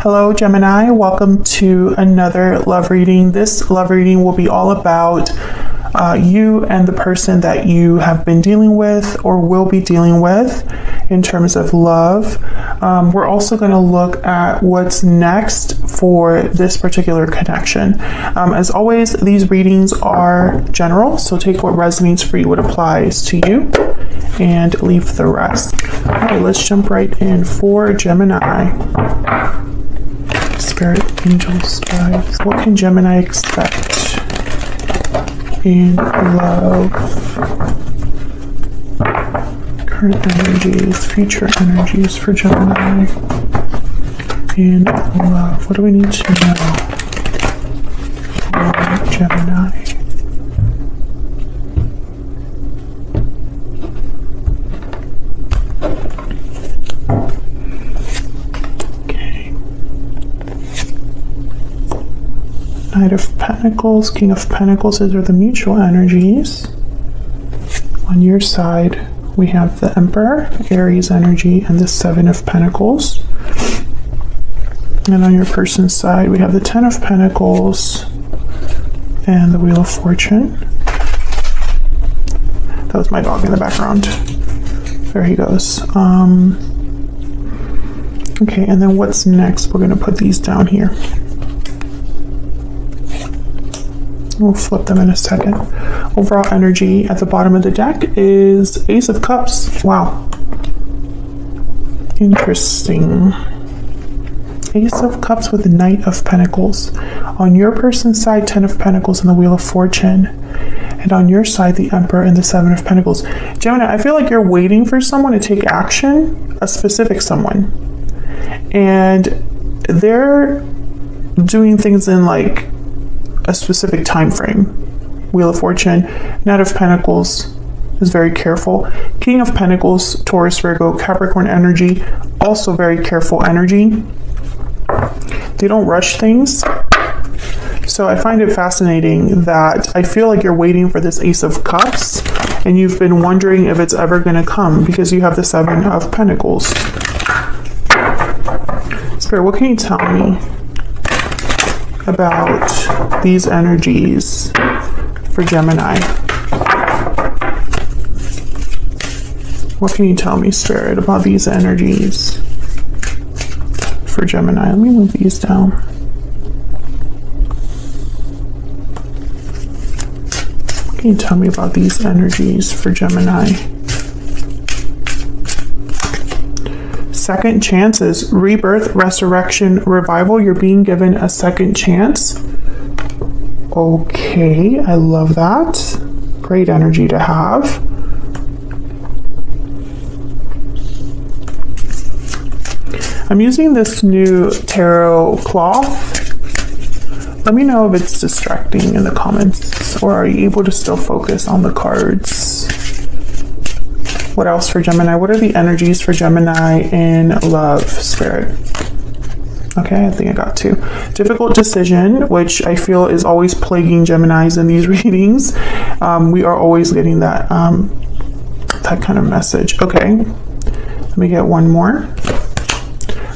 Hello Gemini, welcome to another love reading. This love reading will be all about you and the person that you have been dealing with or will be dealing with in terms of love. We're also going to look at what's next for this particular connection. As always, these readings are general, so take what resonates for you, what applies to you, and leave the rest. All right, let's jump right in for Gemini. Spirit, angels, guides. What can Gemini expect in love? Current energies, future energies for Gemini in love. What do we need to know for Gemini? Knight of Pentacles, King of Pentacles, these are the mutual energies. On your side, we have the Emperor, Aries energy, and the Seven of Pentacles. And on your person's side, we have the Ten of Pentacles and the Wheel of Fortune. That was my dog in the background. There he goes. Okay, and then what's next? We're going to put these down here. We'll flip them in a second. Overall energy at the bottom of the deck is Ace of Cups. Wow. Interesting. Ace of Cups with the Knight of Pentacles. On your person's side, Ten of Pentacles and the Wheel of Fortune. And on your side, the Emperor and the Seven of Pentacles. Gemini, I feel like you're waiting for someone to take action, a specific someone. And they're doing things in like a specific time frame. Wheel of Fortune, Knight of Pentacles is very careful. King of Pentacles, Taurus, Virgo, Capricorn energy, also very careful energy. They don't rush things. So I find it fascinating that I feel like you're waiting for this Ace of Cups and you've been wondering if it's ever going to come because you have the Seven of Pentacles. Spirit, what can you tell me about these energies for Gemini? What can you tell me, Spirit, about these energies for Gemini? Let me move these down. What can you tell me about these energies for Gemini? Second chances, rebirth, resurrection, revival. You're being given a second chance. Okay, I love that. Great energy to have. I'm using this new tarot cloth. Let me know if it's distracting in the comments, or are you able to still focus on the cards? What else for Gemini? What are the energies for Gemini in love, Spirit? Okay, I think I got two. Difficult decision, which I feel is always plaguing Geminis in these readings. We are always getting that kind of message. Okay, let me get one more.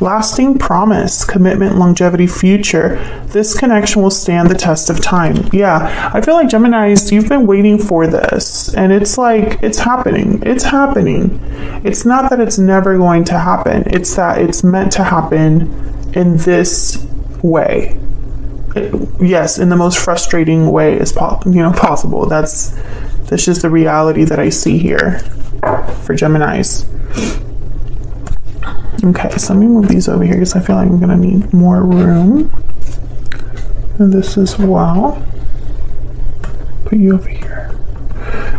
Lasting promise, commitment, longevity, future. This connection will stand the test of time. Yeah, I feel like Geminis, you've been waiting for this, and it's like, it's happening. It's happening. It's not that it's never going to happen. It's that it's meant to happen in this way. Yes, in the most frustrating way as possible. That's just the reality that I see here for Geminis. Okay, so let me move these over here because I feel like I'm going to need more room. And this as well. Put you over here.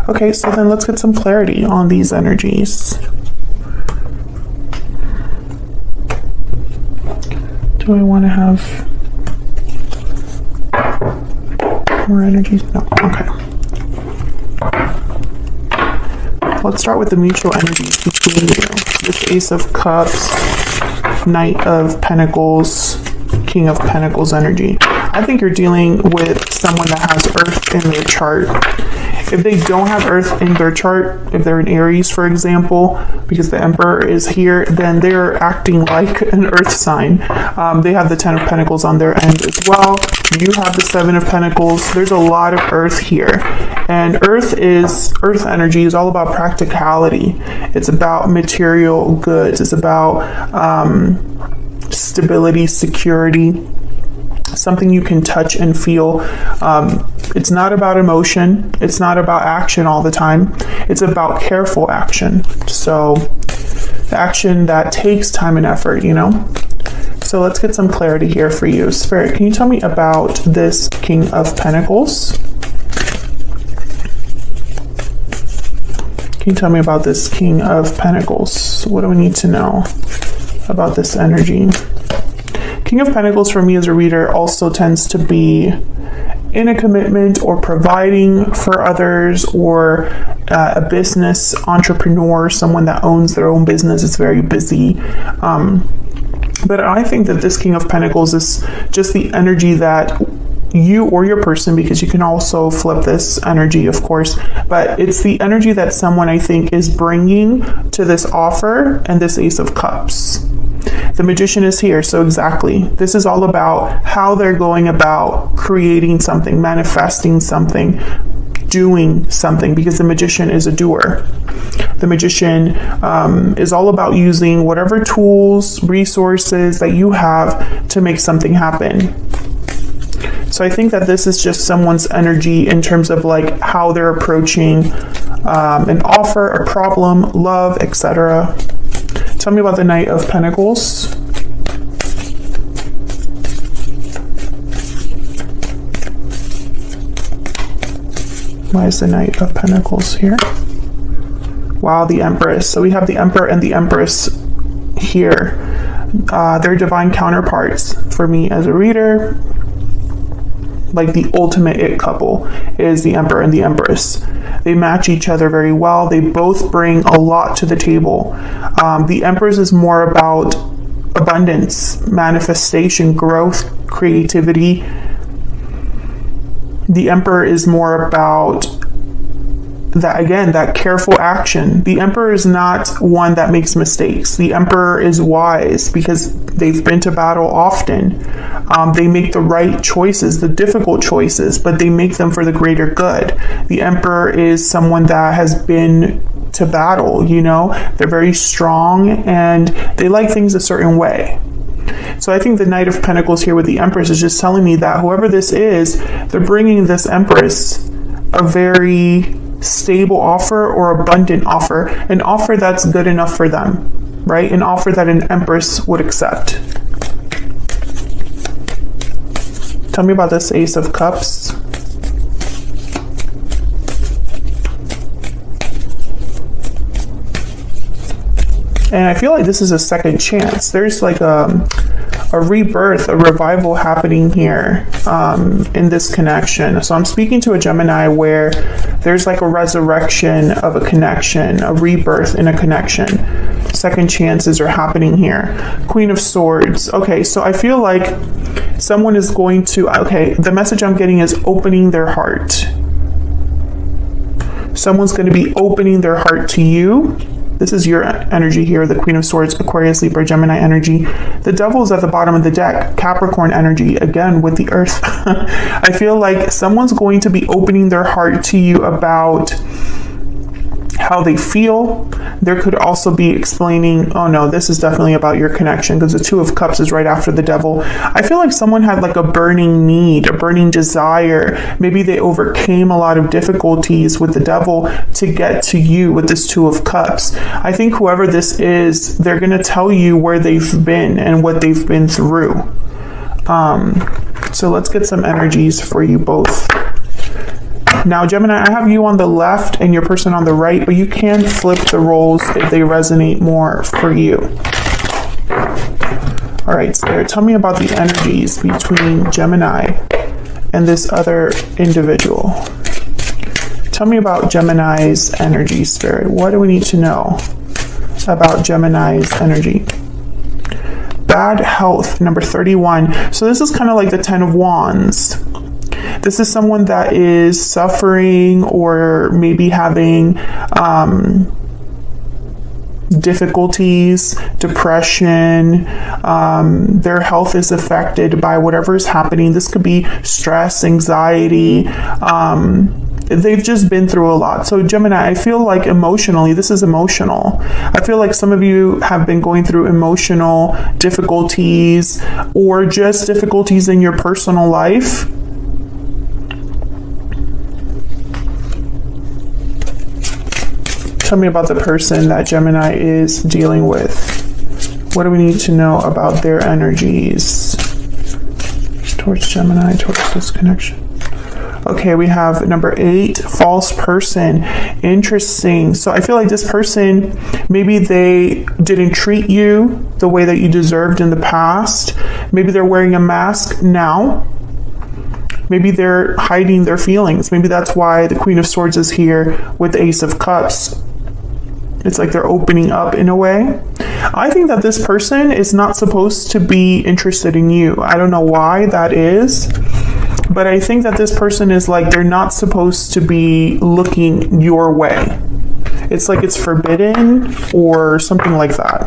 Okay, so then let's get some clarity on these energies. Do I want to have more energies? No, okay. Let's start with the mutual energies between you. This Ace of Cups, Knight of Pentacles, King of Pentacles energy. I think you're dealing with someone that has Earth in their chart. If they don't have Earth in their chart, if they're in Aries, for example, because the Emperor is here, then they're acting like an Earth sign. They have the 10 of Pentacles on their end as well. You have the 7 of Pentacles. There's a lot of Earth here. And Earth energy is all about practicality. It's about material goods. It's about stability, security, something you can touch and feel. It's not about emotion. It's not about action all the time. It's about careful action. So action that takes time and effort, you know? So let's get some clarity here for you. Spirit, can you tell me about this King of Pentacles? Can you tell me about this King of Pentacles? What do we need to know about this energy? King of Pentacles for me as a reader also tends to be in a commitment or providing for others, or a business entrepreneur, someone that owns their own business, is very busy. But I think that this King of Pentacles is just the energy that you or your person, because you can also flip this energy, of course, but it's the energy that someone, I think, is bringing to this offer and this Ace of Cups. The Magician is here, so exactly. This is all about how they're going about creating something, manifesting something, doing something, because the Magician is a doer. The Magician is all about using whatever tools, resources that you have to make something happen. So I think that this is just someone's energy in terms of like how they're approaching an offer, a problem, love, etc. Tell me about the Knight of Pentacles. Why is the Knight of Pentacles here? Wow, the Empress. So we have the Emperor and the Empress here. They're divine counterparts for me as a reader. Like the ultimate it couple is the Emperor and the Empress. They match each other very well. They both bring a lot to the table. The Empress is more about abundance, manifestation, growth, creativity. The Emperor is more about that, again, that careful action. The Emperor is not one that makes mistakes. The Emperor is wise because they've been to battle often. They make the right choices, the difficult choices, but they make them for the greater good. The Emperor is someone that has been to battle, you know? They're very strong and they like things a certain way. So I think the Knight of Pentacles here with the Empress is just telling me that whoever this is, they're bringing this Empress a very stable offer or abundant offer, an offer that's good enough for them, right? An offer that an Empress would accept. Tell me about this Ace of Cups. And I feel like this is a second chance. There's like a rebirth, a revival happening here in this connection. So I'm speaking to a Gemini where there's like a resurrection of a connection, a rebirth in a connection. Second chances are happening here. Queen of Swords. Okay, so I feel like someone is going to, okay, the message I'm getting is opening their heart. Someone's going to be opening their heart to you. This is your energy here, the Queen of Swords, Aquarius, Libra, Gemini energy. The Devil is at the bottom of the deck, Capricorn energy, again with the Earth. I feel like someone's going to be opening their heart to you about how they feel. There could also be explaining, oh no, this is definitely about your connection, because the Two of Cups is right after the Devil. I feel like someone had like a burning need, a burning desire. Maybe they overcame a lot of difficulties with the Devil to get to you with this Two of Cups. I think whoever this is, they're going to tell you where they've been and what they've been through. So let's get some energies for you both. Now, Gemini, I have you on the left and your person on the right, but you can flip the roles if they resonate more for you. All right, Spirit, tell me about the energies between Gemini and this other individual. Tell me about Gemini's energy, Spirit. What do we need to know about Gemini's energy? Bad health, number 31. So this is kind of like the 10 of Wands. This is someone that is suffering or maybe having difficulties, depression, their health is affected by whatever is happening. This could be stress, anxiety, they've just been through a lot. So Gemini, I feel like emotionally, this is emotional. I feel like some of you have been going through emotional difficulties or just difficulties in your personal life. Tell me about the person that Gemini is dealing with. What do we need to know about their energies towards Gemini, towards this connection? Okay, we have number 8, false person. Interesting. So I feel like this person, maybe they didn't treat you the way that you deserved in the past. Maybe they're wearing a mask now. Maybe they're hiding their feelings. Maybe that's why the Queen of Swords is here with the Ace of Cups. It's like they're opening up in a way. I think that this person is not supposed to be interested in you. I don't know why that is, but I think that this person is like, they're not supposed to be looking your way. It's like it's forbidden or something like that.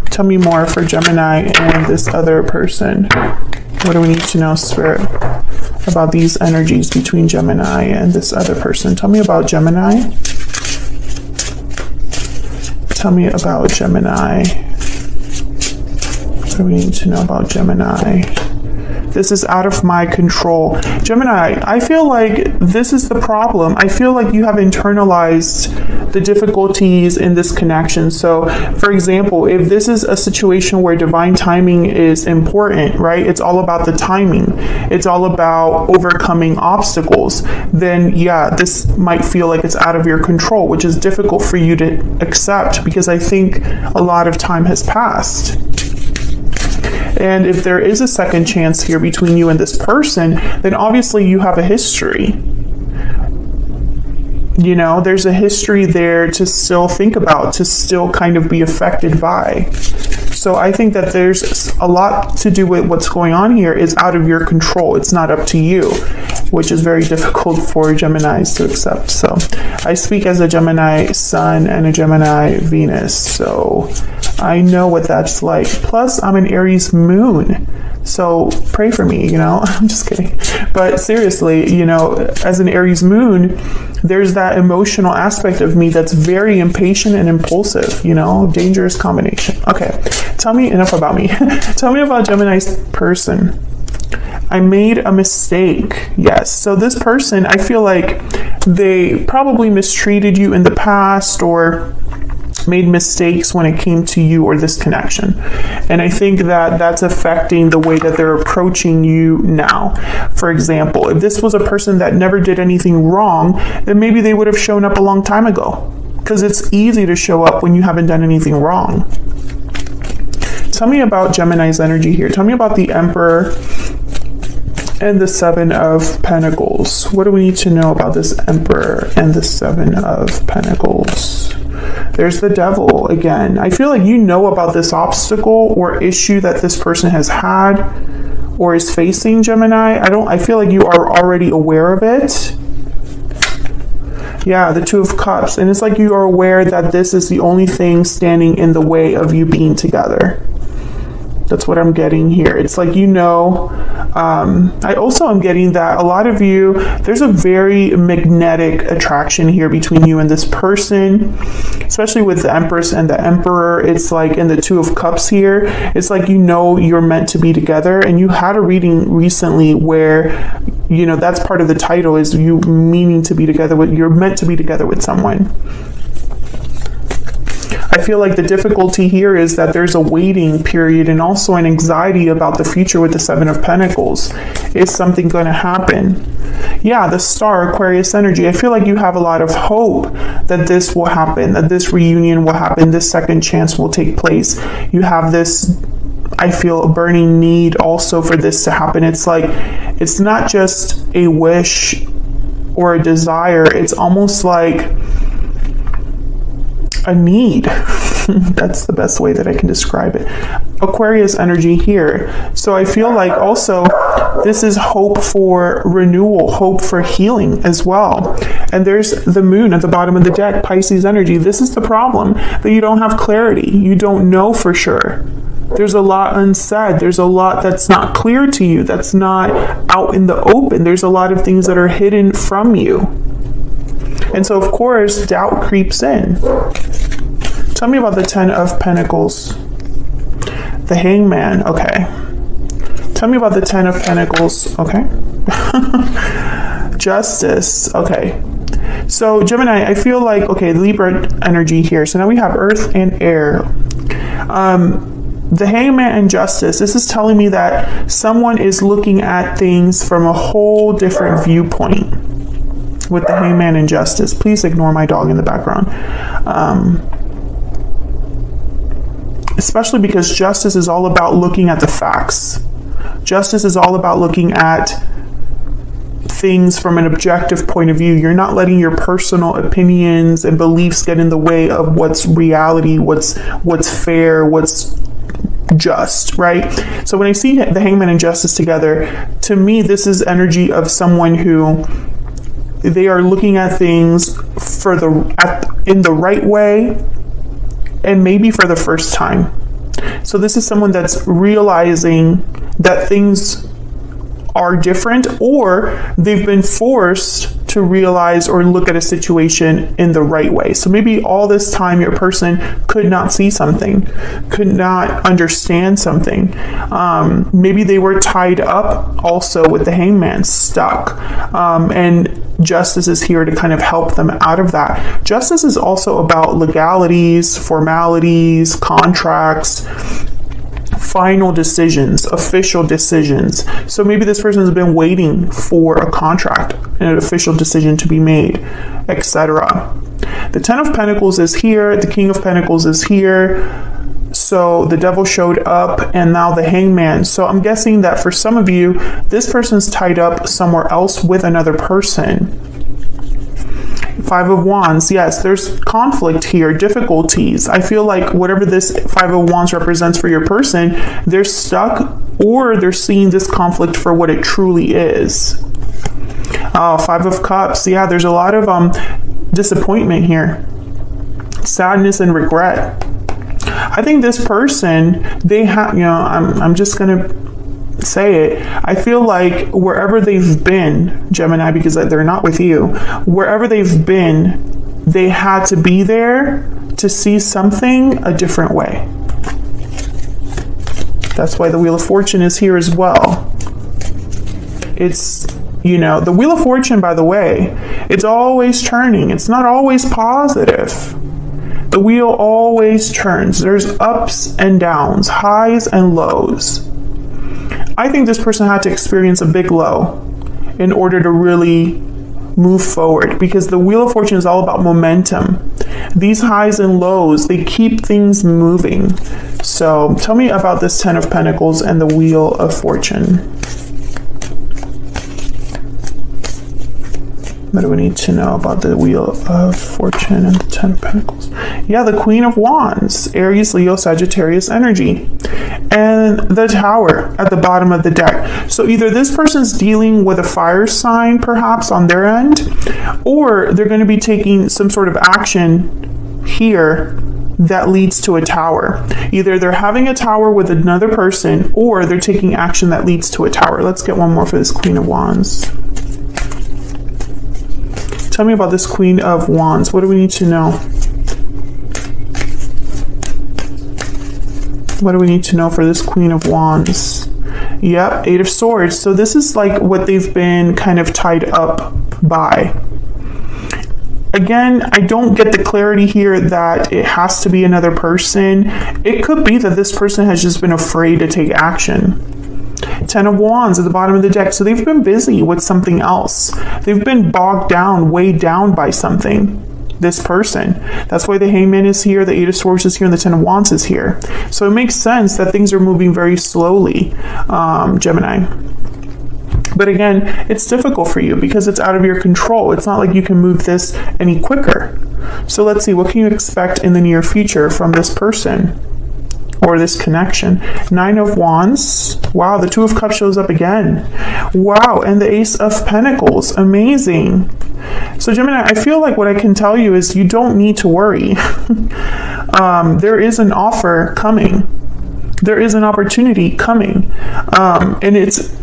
Tell me more for Gemini and this other person. What do we need to know, Spirit, about these energies between Gemini and this other person? Tell me about Gemini. Tell me about Gemini. What do we need to know about Gemini? This is out of my control. Gemini, I feel like this is the problem. I feel like you have internalized the difficulties in this connection. So, for example, if this is a situation where divine timing is important, right? It's all about the timing. It's all about overcoming obstacles. Then, yeah, this might feel like it's out of your control, which is difficult for you to accept because I think a lot of time has passed. And if there is a second chance here between you and this person, then obviously you have a history. You know, there's a history there to still think about, to still kind of be affected by. So I think that there's a lot to do with what's going on here is out of your control. It's not up to you, which is very difficult for Geminis to accept. So I speak as a Gemini Sun and a Gemini Venus. So I know what that's like. Plus, I'm an Aries Moon. So pray for me, you know. I'm just kidding. But seriously, you know, as an Aries Moon, there's that emotional aspect of me that's very impatient and impulsive, you know, dangerous combination. Okay, tell me enough about me. Tell me about Gemini's person. I made a mistake. Yes. So this person, I feel like they probably mistreated you in the past or made mistakes when it came to you or this connection. And I think that that's affecting the way that they're approaching you now. For example, if this was a person that never did anything wrong, then maybe they would have shown up a long time ago, because it's easy to show up when you haven't done anything wrong. Tell me about Gemini's energy here. Tell me about the Emperor and the Seven of Pentacles. What do we need to know about this Emperor and the Seven of Pentacles? There's the Devil again. I feel like you know about this obstacle or issue that this person has had or is facing, Gemini. I feel like you are already aware of it. Yeah, the Two of Cups. And it's like you are aware that this is the only thing standing in the way of you being together. That's what I'm getting here. It's like, you know, I also am getting that a lot of you, there's a very magnetic attraction here between you and this person, especially with the Empress and the Emperor. It's like in the Two of Cups here, it's like, you know, you're meant to be together. And you had a reading recently where, you know, that's part of the title is you meaning to be together with, you're meant to be together with someone. I feel like the difficulty here is that there's a waiting period and also an anxiety about the future with the Seven of Pentacles. Is something going to happen? Yeah, the Star, Aquarius energy. I feel like you have a lot of hope that this will happen, that this reunion will happen, this second chance will take place. You have this, I feel, a burning need also for this to happen. It's like, it's not just a wish or a desire. It's almost like a need. That's the best way that I can describe it. Aquarius energy here. So I feel like also this is hope for renewal, hope for healing as well. And there's the moon at the bottom of the deck, Pisces energy. This is the problem, that you don't have clarity. You don't know for sure. There's a lot unsaid. There's a lot that's not clear to you, that's not out in the open. There's a lot of things that are hidden from you. And so, of course, doubt creeps in. Tell me about the Ten of Pentacles. The Hangman, okay. Tell me about the Ten of Pentacles, okay. Justice, okay. So, Gemini, I feel like, okay, Libra energy here. So now we have Earth and Air. The Hangman and Justice, this is telling me that someone is looking at things from a whole different viewpoint with the Hangman and Justice. Please ignore my dog in the background. Especially because Justice is all about looking at the facts. Justice is all about looking at things from an objective point of view. You're not letting your personal opinions and beliefs get in the way of what's reality, what's fair, what's just, right? So when I see the Hangman and Justice together, to me, this is energy of someone who they are looking at things in the right way, and maybe for the first time. So this is someone that's realizing that things are different, or they've been forced to realize or look at a situation in the right way. So maybe all this time your person could not see something, could not understand something. Maybe they were tied up also with the Hangman, stuck. And Justice is here to kind of help them out of that. Justice is also about legalities, formalities, contracts, final decisions, official decisions. So maybe this person has been waiting for a contract and an official decision to be made, etc. The Ten of Pentacles is here. The King of Pentacles is here. So the Devil showed up, and now the Hangman. So I'm guessing that for some of you, this person's tied up somewhere else with another person. Five of Wands, yes, there's conflict here, difficulties. I feel like whatever this Five of Wands represents for your person, they're stuck, or they're seeing this conflict for what it truly is. Five of Cups, yeah, there's a lot of disappointment here, sadness and regret. I think this person, they have, I'm just gonna say it, I feel like wherever they've been, Gemini, because they're not with you, wherever they've been, they had to be there to see something a different way. That's why the Wheel of Fortune is here as well. It's, the Wheel of Fortune, by the way, it's always turning. It's not always positive. The wheel always turns. There's ups and downs, highs and lows. I think this person had to experience a big low in order to really move forward, because the Wheel of Fortune is all about momentum. These highs and lows, they keep things moving. So tell me about this Ten of Pentacles and the Wheel of Fortune. What do we need to know about the Wheel of Fortune and the Ten of Pentacles? Yeah, the Queen of Wands, Aries, Leo, Sagittarius energy. And the Tower at the bottom of the deck. So either this person's dealing with a fire sign, perhaps, on their end, or they're going to be taking some sort of action here that leads to a tower. Either they're having a tower with another person, or they're taking action that leads to a tower. Let's get one more for this Queen of Wands. Tell me about this Queen of Wands. What do we need to know? What do we need to know for this Queen of Wands? Yep, Eight of Swords. So this is like what they've been kind of tied up by. Again, I don't get the clarity here that it has to be another person. It could be that this person has just been afraid to take action. Ten of Wands at the bottom of the deck. So they've been busy with something else. They've been bogged down, weighed down by something, this person. That's why the Hangman is here, the Eight of Swords is here, and the Ten of Wands is here. So it makes sense that things are moving very slowly, Gemini. But again, it's difficult for you because it's out of your control. It's not like you can move this any quicker. So let's see, what can you expect in the near future from this person or this connection? 9 of Wands. Wow, the 2 of Cups shows up again. Wow, and the Ace of Pentacles. Amazing. So Gemini, I feel like what I can tell you is you don't need to worry. There is an offer coming. There is an opportunity coming. And it's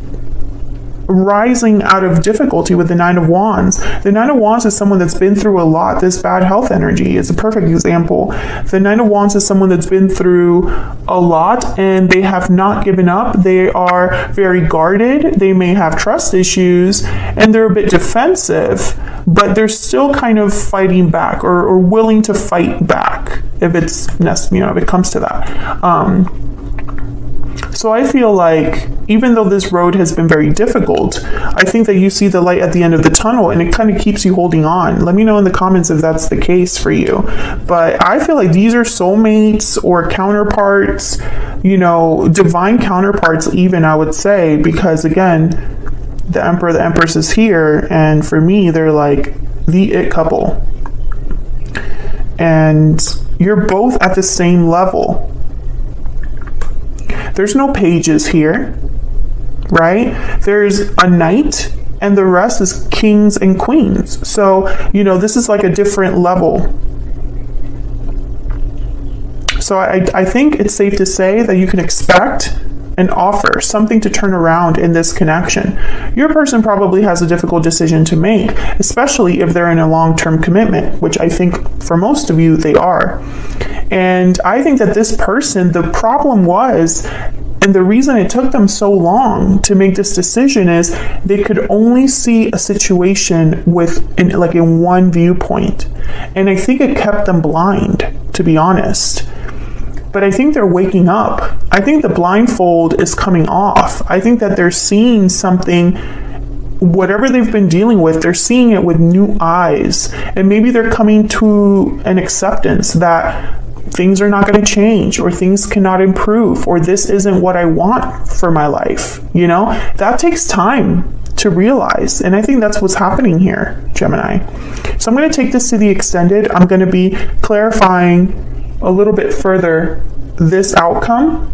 rising out of difficulty with the 9 of Wands. The 9 of Wands is someone that's been through a lot. This bad health energy is a perfect example. The 9 of Wands is someone that's been through a lot and they have not given up. They are very guarded. They may have trust issues and they're a bit defensive, but they're still kind of fighting back or willing to fight back if it's, if it comes to that. So I feel like even though this road has been very difficult, I think that you see the light at the end of the tunnel and it kind of keeps you holding on. Let me know in the comments if that's the case for you. But I feel like these are soulmates or counterparts, divine counterparts even, I would say, because again, the Emperor, the Empress is here. And for me, they're like the it couple. And you're both at the same level. There's no pages here, right? There's a knight and the rest is kings and queens. So, this is like a different level. So I think it's safe to say that you can expect an offer, something to turn around in this connection. Your person probably has a difficult decision to make, especially if they're in a long-term commitment, which I think for most of you, they are. And I think that this person, the problem was, and the reason it took them so long to make this decision is they could only see a situation in one viewpoint. And I think it kept them blind, to be honest. But I think they're waking up. I think the blindfold is coming off. I think that they're seeing something, whatever they've been dealing with, they're seeing it with new eyes. And maybe they're coming to an acceptance that things are not going to change or things cannot improve or this isn't what I want for my life. That takes time to realize. And I think that's what's happening here, Gemini. So I'm going to take this to the extended. I'm going to be clarifying a little bit further this outcome.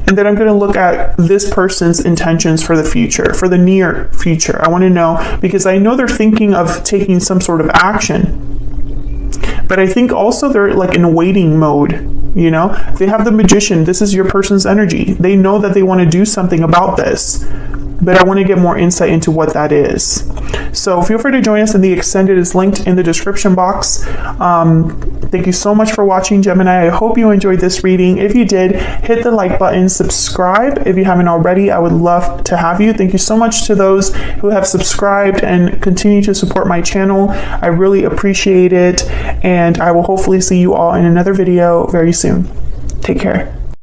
And then I'm going to look at this person's intentions for the future, for the near future. I want to know, because I know they're thinking of taking some sort of action. But I think also they're like in waiting mode. They have the Magician. This is your person's energy. They know that they want to do something about this. But I want to get more insight into what that is. So feel free to join us in the extended. Is linked in the description box. Thank you so much for watching, Gemini. I hope you enjoyed this reading. If you did, hit the like button, subscribe. If you haven't already, I would love to have you. Thank you so much to those who have subscribed and continue to support my channel. I really appreciate it. And I will hopefully see you all in another video very soon. Take care.